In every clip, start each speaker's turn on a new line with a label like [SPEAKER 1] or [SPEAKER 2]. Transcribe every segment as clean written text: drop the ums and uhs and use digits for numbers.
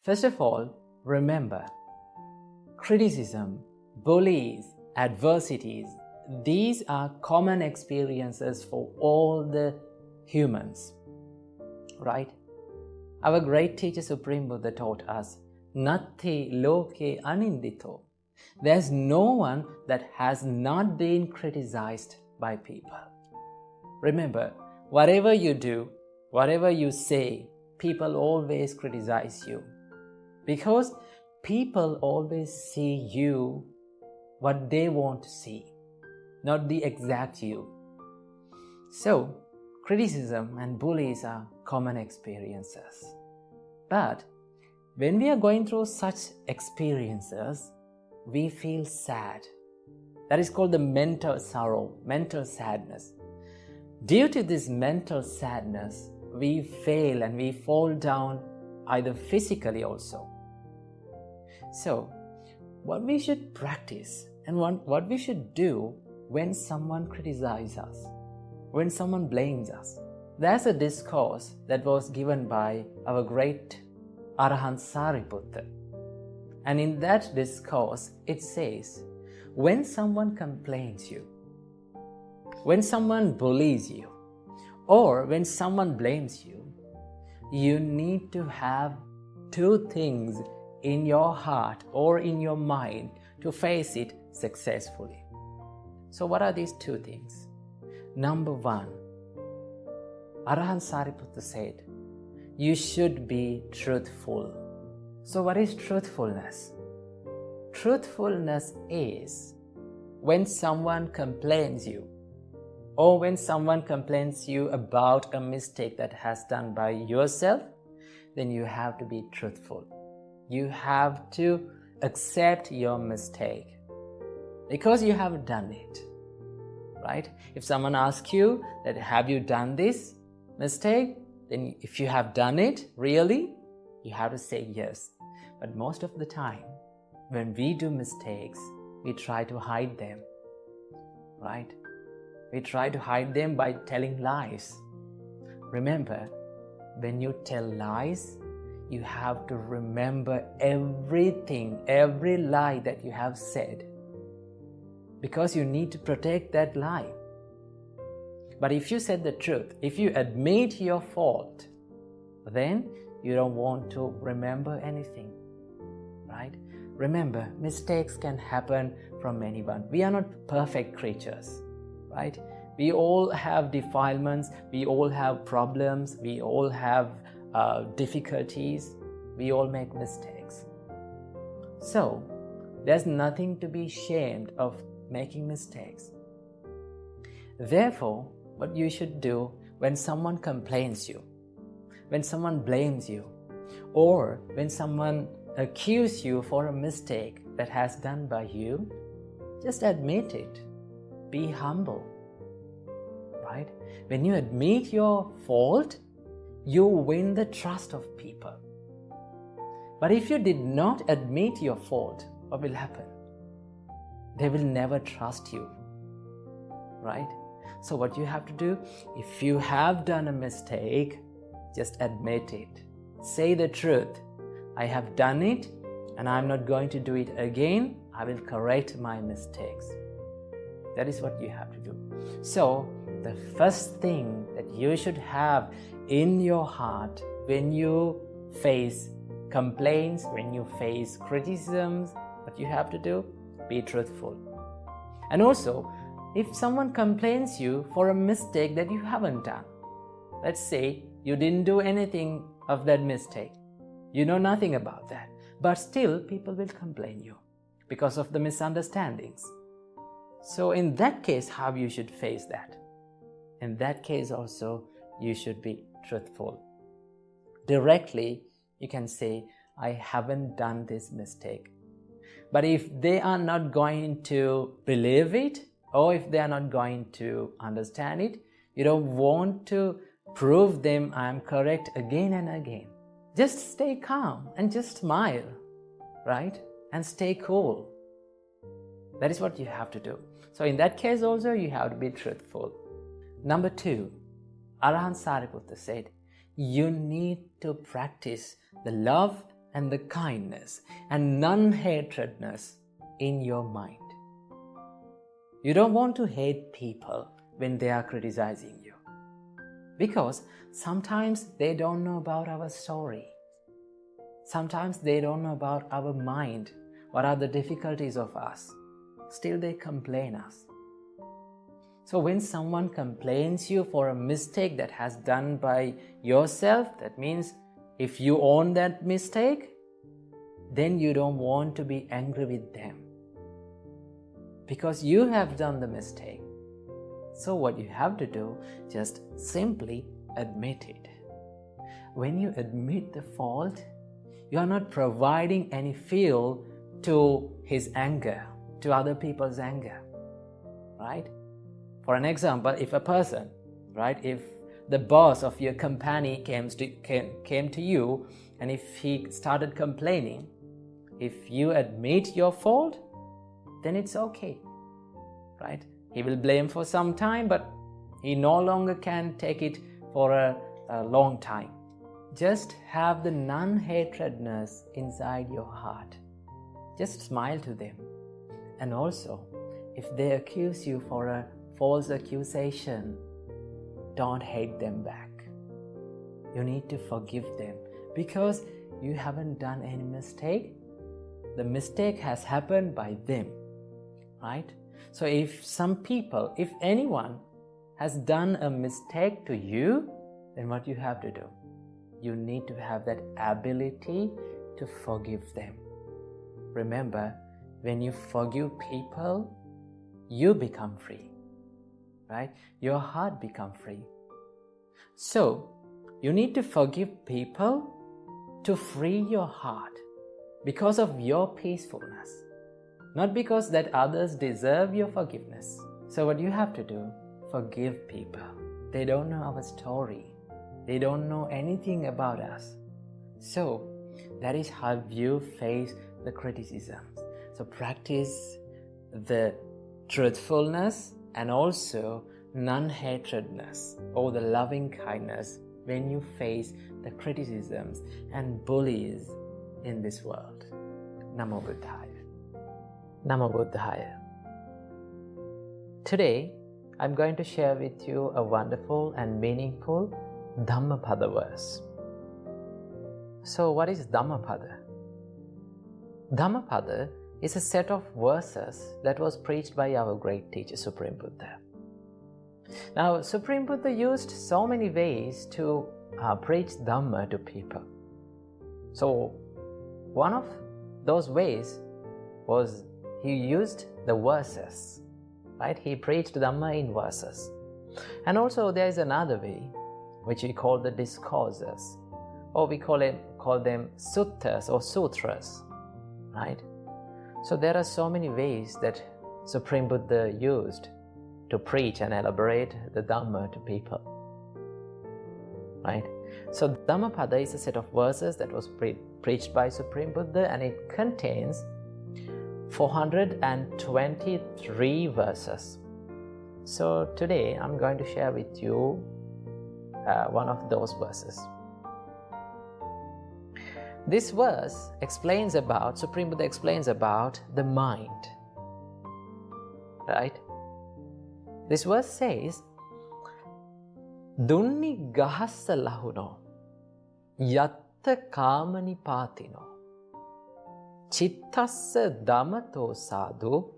[SPEAKER 1] First of all, remember, criticism, bullies, adversities, these are common experiences for all the humans, right? Our great teacher Supreme Buddha taught us, Natti loke anindito. There's no one that has not been criticized by people. Remember, whatever you do, whatever you say, people always criticize you. Because people always see you what they want to see, not the exact you. So, criticism and bullies are common experiences. But when we are going through such experiences, we feel sad. That is called the mental sorrow, mental sadness. Due to this mental sadness, we fail and we fall down either physically also. So, what we should practice and what we should do when someone criticizes us, when someone blames us. There's a discourse that was given by our great Arahant Sariputta. And in that discourse, it says, when someone complains you, when someone bullies you, or when someone blames you, you need to have two things in your heart or in your mind to face it successfully. So what are these two things? Number one, Arahant Sariputta said, you should be truthful. So what is truthfulness? Truthfulness is when someone complains you, or when someone complains you about a mistake that has done by yourself, then you have to be truthful. You have to accept your mistake because you have done it, right? If someone asks you that, have you done this mistake? Then if you have done it, really, you have to say yes. But most of the time, when we do mistakes, we try to hide them, right? We try to hide them by telling lies. Remember, when you tell lies, you have to remember everything, every lie that you have said, because you need to protect that lie. But if you said the truth, if you admit your fault, then you don't want to remember anything, right? Remember, mistakes can happen from anyone. We are not perfect creatures, right? We all have defilements, we all have problems, we all have difficulties, we all make mistakes. So, there's nothing to be ashamed of making mistakes. Therefore, what you should do when someone complains you, when someone blames you, or when someone accuses you for a mistake that has done by you, just admit it. Be humble, right? When you admit your fault, you win the trust of people. But if you did not admit your fault, what will happen? They will never trust you, right? So what you have to do, if you have done a mistake, just admit it. Say the truth. I have done it and I'm not going to do it again. I will correct my mistakes. That is what you have to do. So the first thing that you should have in your heart when you face complaints, when you face criticisms, what you have to do, be truthful. And also, if someone complains you for a mistake that you haven't done, let's say you didn't do anything of that mistake, you know nothing about that, but still people will complain you because of the misunderstandings. So in that case, how you should face that? In that case also, you should be truthful. Directly, you can say, I haven't done this mistake. But if they are not going to believe it, or if they are not going to understand it, you don't want to prove them I am correct again and again. Just stay calm and just smile, right? And stay cool. That is what you have to do. So in that case also, you have to be truthful. Number 2, Arahant Sariputta said, you need to practice the love and the kindness and non-hatredness in your mind. You don't want to hate people when they are criticizing you, because sometimes they don't know about our story. Sometimes they don't know about our mind, what are the difficulties of us. Still they complain us. So when someone complains you for a mistake that has done by yourself, that means if you own that mistake, then you don't want to be angry with them, because you have done the mistake. So what you have to do, just simply admit it. When you admit the fault, you are not providing any fuel to his anger, to other people's anger, right? For an example, if a person, right, if the boss of your company came to you, and if he started complaining, if you admit your fault, then it's okay, right? He will blame for some time, but he no longer can take it for a long time. Just have the non-hatredness inside your heart. Just smile to them. And also, if they accuse you for a false accusation, don't hate them back. You need to forgive them, because you haven't done any mistake. The mistake has happened by them, right? So if anyone has done a mistake to you, then what you have to do? You need to have that ability to forgive them. Remember, when you forgive people, you become free, right? Your heart becomes free. So, you need to forgive people to free your heart because of your peacefulness, not because that others deserve your forgiveness. So what you have to do, forgive people. They don't know our story. They don't know anything about us. So that is how you face the criticisms. So practice the truthfulness and also non-hatredness or the loving kindness when you face the criticisms and bullies in this world. Namo Buddhaya. Namo Buddhaya. Today, I'm going to share with you a wonderful and meaningful Dhammapada verse. So what is Dhammapada? Dhammapada is a set of verses that was preached by our great teacher, Supreme Buddha. Now, Supreme Buddha used so many ways to preach Dhamma to people. So, one of those ways was he used the verses, right? He preached Dhamma in verses. And also there is another way, which we call the discourses, or we call them suttas or sutras, right? So there are so many ways that Supreme Buddha used to preach and elaborate the Dhamma to people, right? So Dhammapada is a set of verses that was preached by Supreme Buddha, and it contains 423 verses. So today I'm going to share with you one of those verses. This verse explains about, Supreme Buddha explains about the mind, right? This verse says, Dunni gahassa lahuno, yatta kamani patino, chittassa damato sadhu,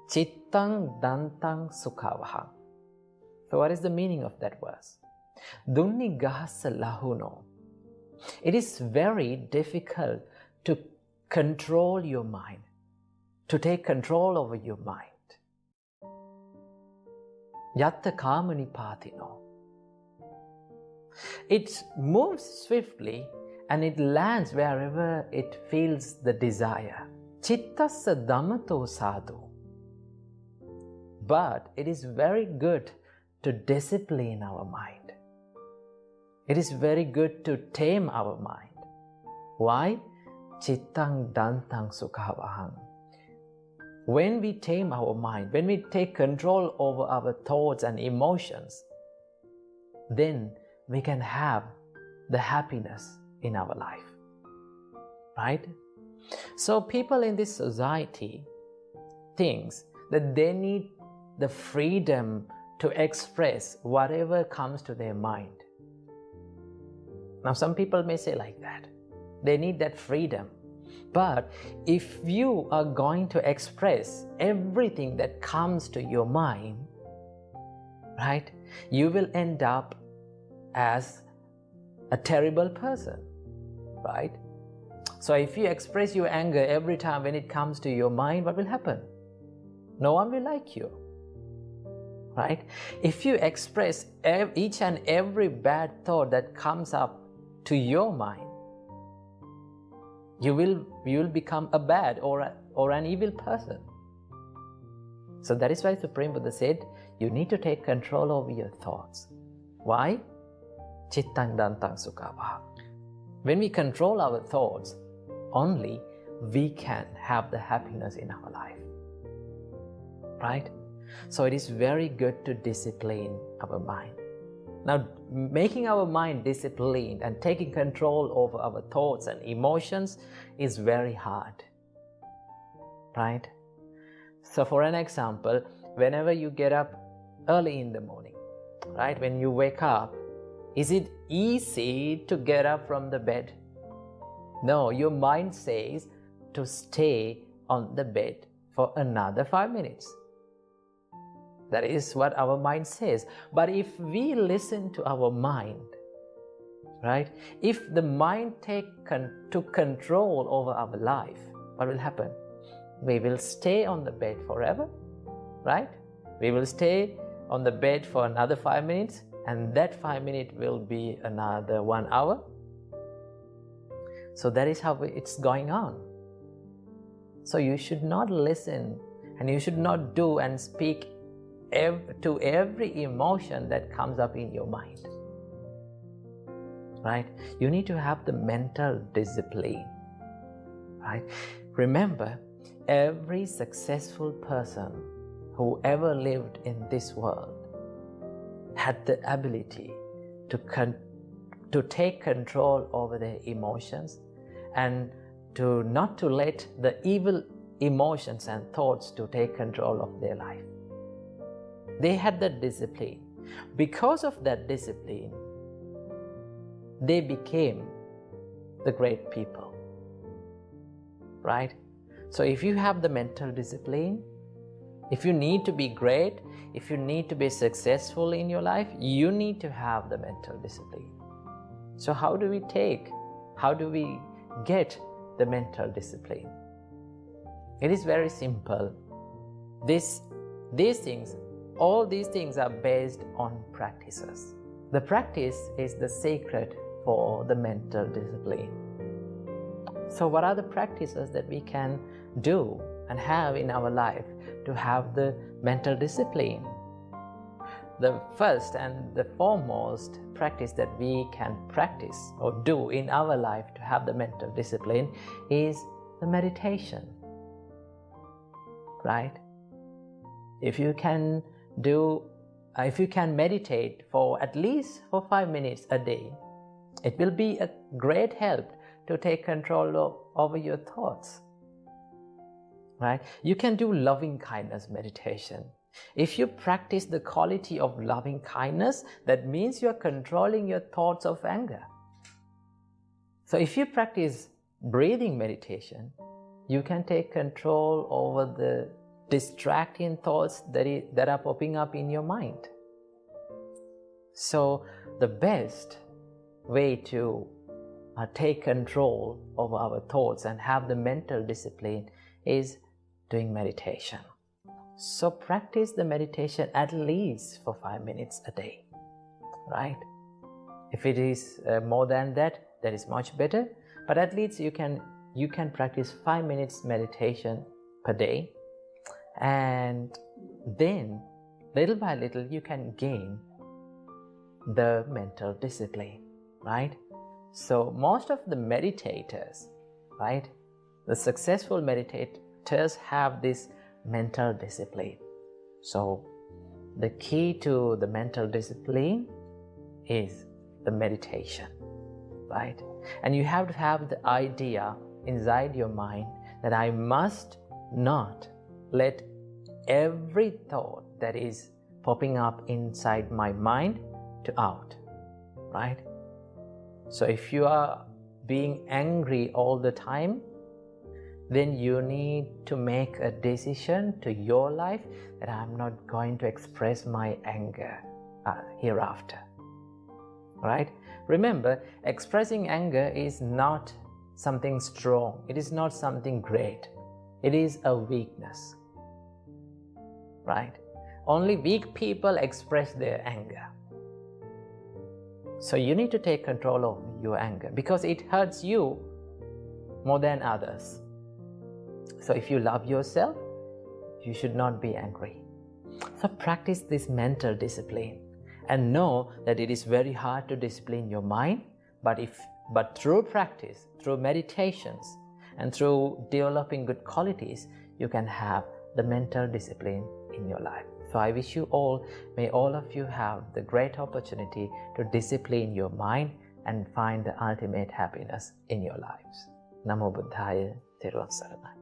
[SPEAKER 1] chittang dantang sukhavaham. So what is the meaning of that verse? Dunni gahassa lahuno. It is very difficult to control your mind, to take control over your mind. Yatta kamani patino. It moves swiftly and it lands wherever it feels the desire. Chittassa dhammato sadhu. But it is very good to discipline our mind. It is very good to tame our mind. Why? Chittang dantang sukhavaham. When we tame our mind, when we take control over our thoughts and emotions, then we can have the happiness in our life. right? So people in this society thinks that they need the freedom to express whatever comes to their mind. Now, some people may say like that. They need that freedom. But if you are going to express everything that comes to your mind, right, you will end up as a terrible person, right? So if you express your anger every time when it comes to your mind, what will happen? No one will like you, right? If you express each and every bad thought that comes up to your mind, you will become a bad or an evil person. So that is why Supreme Buddha said, you need to take control over your thoughts. Why? Chittang dantang sukha. When we control our thoughts, only we can have the happiness in our life, right? So it is very good to discipline our mind. Now, making our mind disciplined and taking control over our thoughts and emotions is very hard, right? So for an example, whenever you get up early in the morning, right, when you wake up, is it easy to get up from the bed? No, your mind says to stay on the bed for another 5 minutes. That is what our mind says. But if we listen to our mind, right? If the mind took control over our life, what will happen? We will stay on the bed forever, right? We will stay on the bed for another 5 minutes, and that 5 minutes will be another 1 hour. So that is how it's going on. So you should not listen, and you should not do and speak to every emotion that comes up in your mind, right? You need to have the mental discipline, right? Remember, every successful person who ever lived in this world had the ability to take control over their emotions and not to let the evil emotions and thoughts to take control of their life. They had that discipline. Because of that discipline, they became the great people, right? So if you have the mental discipline, if you need to be great, if you need to be successful in your life, you need to have the mental discipline. So how do we get the mental discipline? It is very simple. All these things are based on practices. The practice is the secret for the mental discipline. So what are the practices that we can do and have in our life to have the mental discipline? The first and the foremost practice that we can practice or do in our life to have the mental discipline is the meditation, right? If you can meditate for at least 5 minutes a day, it will be a great help to take control over your thoughts, right? You can do loving kindness meditation. If you practice the quality of loving kindness, that means you are controlling your thoughts of anger. So if you practice breathing meditation, you can take control over the distracting thoughts that are popping up in your mind. So the best way to take control over our thoughts and have the mental discipline is doing meditation. So practice the meditation at least for 5 minutes a day, right? If it is more than that, that is much better. But at least you can practice 5 minutes meditation per day, and then little by little you can gain the mental discipline, right? So most of the meditators, right, the successful meditators have this mental discipline. So the key to the mental discipline is the meditation, right? And you have to have the idea inside your mind that I must not let every thought that is popping up inside my mind to out, right? So if you are being angry all the time, then you need to make a decision to your life that I'm not going to express my anger hereafter, right? Remember, expressing anger is not something strong. It is not something great. It is a weakness, right? Only weak people express their anger. So you need to take control of your anger because it hurts you more than others. So if you love yourself, you should not be angry. So practice this mental discipline and know that it is very hard to discipline your mind, but through practice, through meditations, and through developing good qualities, you can have the mental discipline in your life. So I wish you all, may all of you have the great opportunity to discipline your mind and find the ultimate happiness in your lives. Namo Buddhaya, Theravansarana.